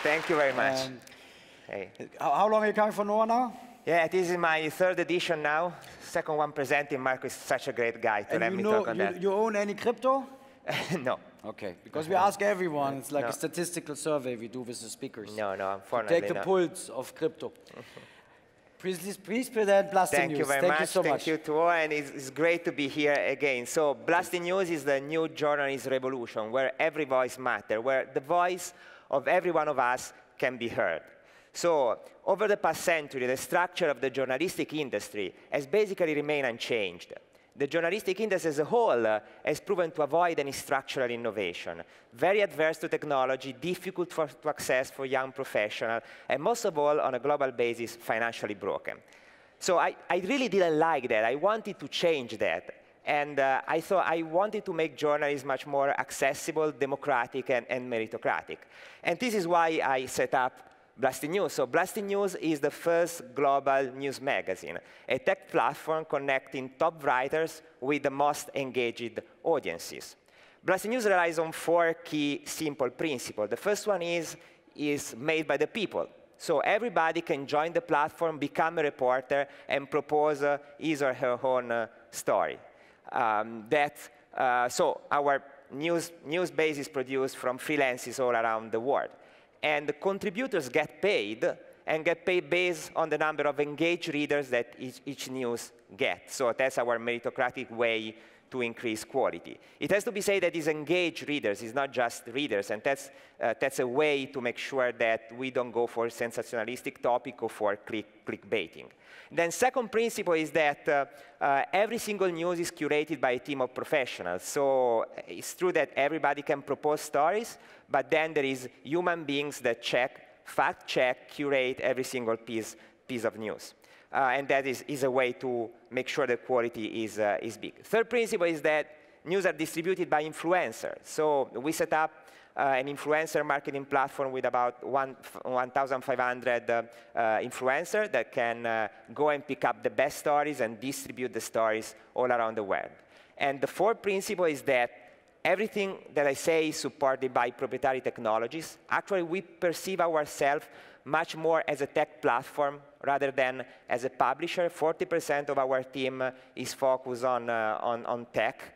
Thank you very much. Hey. How long are you coming for NOAH now? Yeah, this is my third edition now. Second one presenting. Marco is such a great guy to let me talk on that. You own any crypto? No. Okay, because we ask everyone. It's like a statistical survey we do with the speakers. No, unfortunately take the pulse of crypto. Please present Blasting News. Thank you very much. Thank you so much. Thank you to all, and it's great to be here again. So Blasting News is the new journalist revolution, where every voice matters, where the voice of every one of us can be heard. So over the past century, the structure of the journalistic industry has basically remained unchanged. The journalistic industry as a whole has proven to avoid any structural innovation, very adverse to technology, difficult to access for young professionals, and most of all, on a global basis, financially broken. So I really didn't like that. I wanted to change that. And I thought I wanted to make journalism much more accessible, democratic, and meritocratic. And this is why I set up Blasting News. So Blasting News is the first global news magazine, a tech platform connecting top writers with the most engaged audiences. Blasting News relies on 4 key simple principles. The first one is made by the people. So everybody can join the platform, become a reporter, and propose his or her own story. So our news base is produced from freelancers all around the world. And the contributors get paid, and get paid based on the number of engaged readers that each news gets. So that's our meritocratic way to increase quality. It has to be said that it's engaged readers, it's not just readers, and that's a way to make sure that we don't go for sensationalistic topic or for clickbaiting. Then second principle is that every single news is curated by a team of professionals. So it's true that everybody can propose stories, but then there is human beings that fact check, curate every single piece of news. And that is a way to make sure the quality is big. Third principle is that news are distributed by influencers. So we set up an influencer marketing platform with about 1,500 influencers that can go and pick up the best stories and distribute the stories all around the world. And the fourth principle is that everything that I say is supported by proprietary technologies. Actually, we perceive ourselves much more as a tech platform rather than as a publisher. 40% of our team is focused on tech.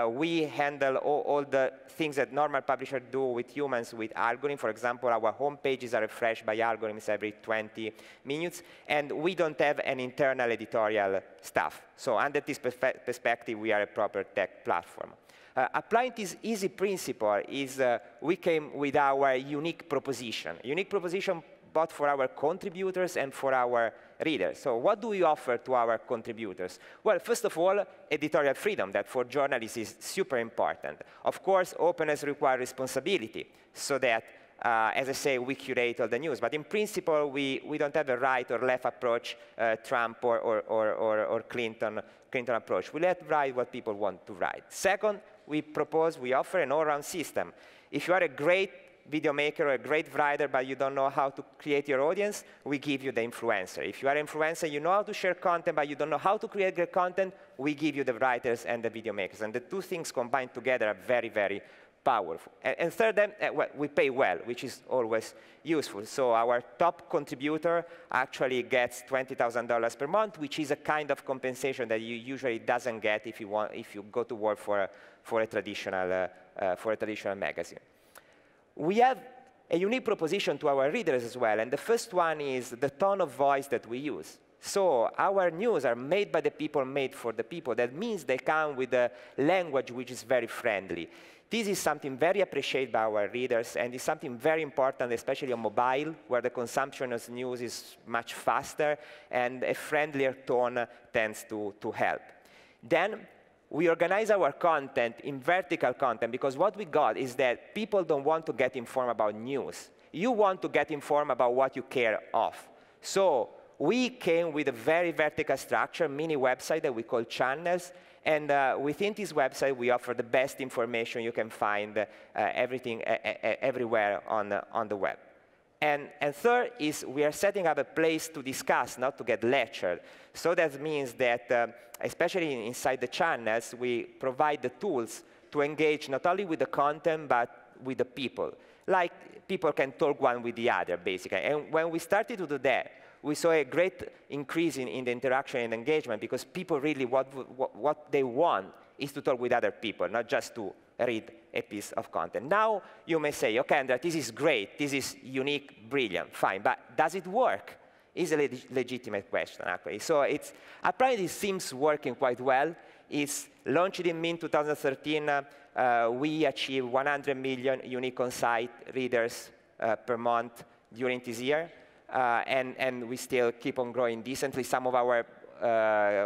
We handle all the things that normal publishers do with humans with algorithms. For example, our home pages are refreshed by algorithms every 20 minutes. And we don't have an internal editorial staff. So under this perspective, we are a proper tech platform. Applying this easy principle is we came with our unique proposition. Unique proposition both for our contributors and for our readers. So what do we offer to our contributors? Well, first of all, editorial freedom, that for journalists is super important. Of course, openness requires responsibility, so that, as I say, we curate all the news. But in principle, we don't have a right or left approach, Trump or Clinton approach. We let write what people want to write. Second, we offer an all-round system. If you are a great video maker or a great writer, but you don't know how to create your audience, we give you the influencer. If you are an influencer, you know how to share content, but you don't know how to create great content, we give you the writers and the video makers. And the two things combined together are very, very powerful. And third, well, we pay well, which is always useful. So our top contributor actually gets $20,000 per month, which is a kind of compensation that you usually doesn't get if you go to work for a traditional magazine. We have a unique proposition to our readers as well, and the first one is the tone of voice that we use. So our news are made by the people, made for the people. That means they come with a language which is very friendly. This is something very appreciated by our readers, and is something very important, especially on mobile, where the consumption of news is much faster, and a friendlier tone tends to help. Then, we organize our content in vertical content, because what we got is that people don't want to get informed about news. You want to get informed about what you care of. So we came with a very vertical structure, mini website that we call channels. And within this website, we offer the best information you can find everywhere on the web. And third is we are setting up a place to discuss, not to get lectured. So that means that, especially inside the channels, we provide the tools to engage not only with the content, but with the people. like people can talk one with the other, basically. And when we started to do that, we saw a great increase in the interaction and engagement, because people really, what they want is to talk with other people, not just to read a piece of content. Now you may say, okay, Andrea, this is great, this is unique, brilliant, fine, but does it work? Is a legitimate question, actually. So apparently it seems working quite well. It's launched in mid-2013. We achieved 100 million unique on-site readers per month during this year. And we still keep on growing decently. Some of our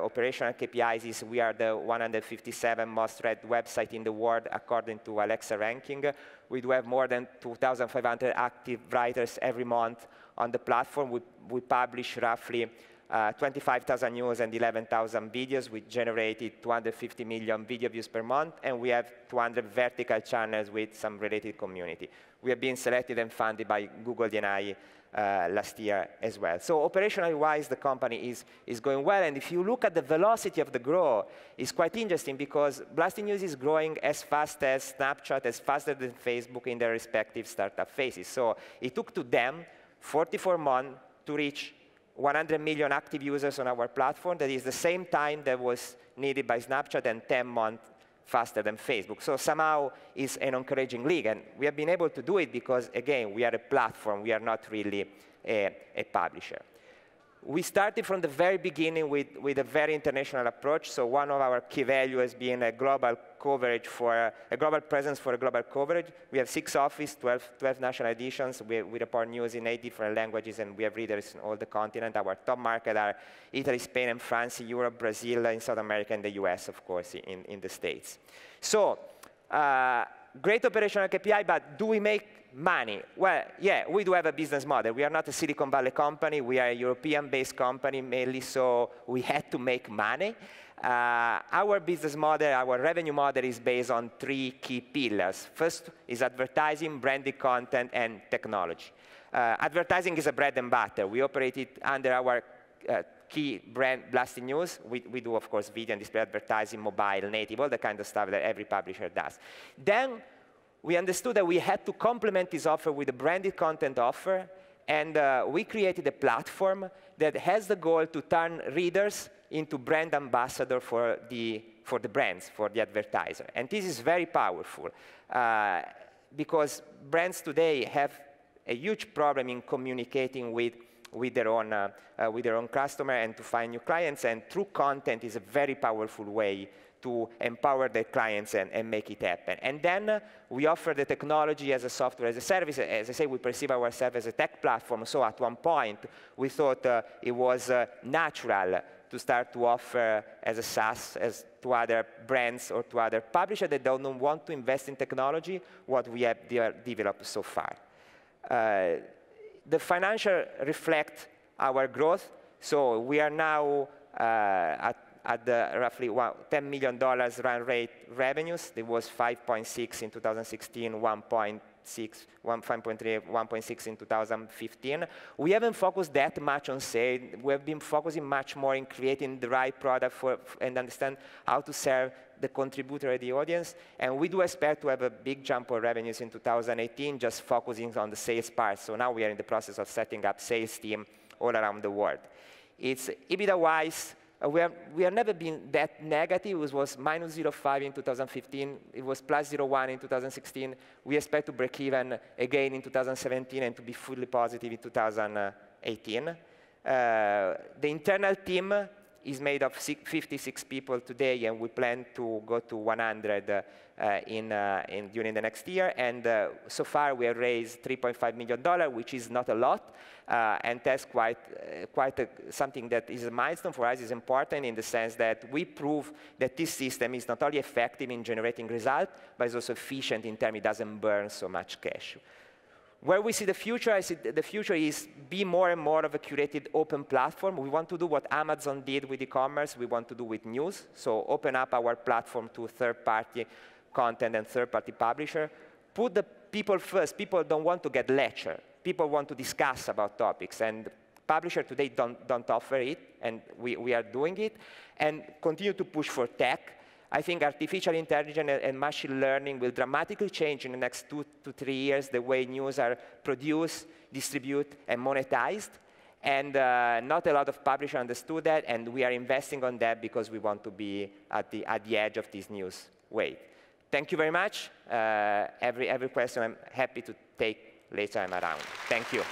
operational KPIs is we are the 157 most read website in the world according to Alexa ranking. We do have more than 2,500 active writers every month on the platform. We publish roughly 25,000 news and 11,000 videos. We generated 250 million video views per month, and we have 200 vertical channels with some related community. We have been selected and funded by Google D&I last year as well. So operationally wise, the company is going well. And if you look at the velocity of the growth, it's quite interesting, because Blasting News is growing as fast as Snapchat, as faster than Facebook in their respective startup phases. So it took to them 44 months to reach 100 million active users on our platform. That is the same time that was needed by Snapchat, and 10 months faster than Facebook. So somehow it's an encouraging league. And we have been able to do it because, again, we are a platform. We are not really a publisher. We started from the very beginning with a very international approach. So one of our key values has been a global coverage for a global presence for a global coverage. We have 6 offices, 12 national editions. We report news in 8 different languages, and we have readers in all the continent. Our top markets are Italy, Spain, and France, Europe, Brazil, in South America, and the US, of course, in the States. So great operational KPI, but do we make money? Well, yeah, we do have a business model. We are not a Silicon Valley company. We are a European-based company, mainly, so we had to make money. Our business model, our revenue model is based on 3 key pillars. First is advertising, branded content, and technology. Advertising is a bread and butter. We operate it under our key brand, Blasting News. We do, of course, video and display advertising, mobile, native, all the kind of stuff that every publisher does. Then we understood that we had to complement this offer with a branded content offer, and we created a platform that has the goal to turn readers into brand ambassadors for the brands, for the advertiser. And this is very powerful, because brands today have a huge problem in communicating with their own customer and to find new clients, and through content is a very powerful way to empower their clients and make it happen. And then we offer the technology as a software as a service. As I say, we perceive ourselves as a tech platform, so at one point we thought it was natural to start to offer as a SaaS to other brands or to other publishers that don't want to invest in technology, what we have developed so far. The financial reflect our growth. So we are now at the roughly $10 million run rate revenues. It was 5.6 in 2016, 1.6, 5.3, 1.6 in 2015. We haven't focused that much on sales. We have been focusing much more in creating the right product and understand how to serve the contributor and the audience. And we do expect to have a big jump of revenues in 2018, just focusing on the sales part. So now we are in the process of setting up sales team all around the world. It's EBITDA-wise, we have never been that negative. It was minus 0.5 in 2015. It was plus 0.1 in 2016. We expect to break even again in 2017 and to be fully positive in 2018. The internal team is made of 56 people today, and we plan to go to 100 during the next year. And so far, we have raised $3.5 million, which is not a lot. And that's quite something that is a milestone for us, is important in the sense that we prove that this system is not only effective in generating results, but is also efficient in terms it doesn't burn so much cash. Where we see the future, I see the future is be more and more of a curated open platform. We want to do what Amazon did with e-commerce. We want to do with news. So open up our platform to third-party content and third-party publisher. Put the people first. People don't want to get lectured. People want to discuss about topics. And publishers today don't offer it, and we are doing it. And continue to push for tech. I think artificial intelligence and machine learning will dramatically change in the next 2 to 3 years the way news are produced, distributed, and monetized. And not a lot of publishers understood that, and we are investing on that because we want to be at the edge of this news wave. Thank you very much. Every question I'm happy to take later I'm around. Thank you.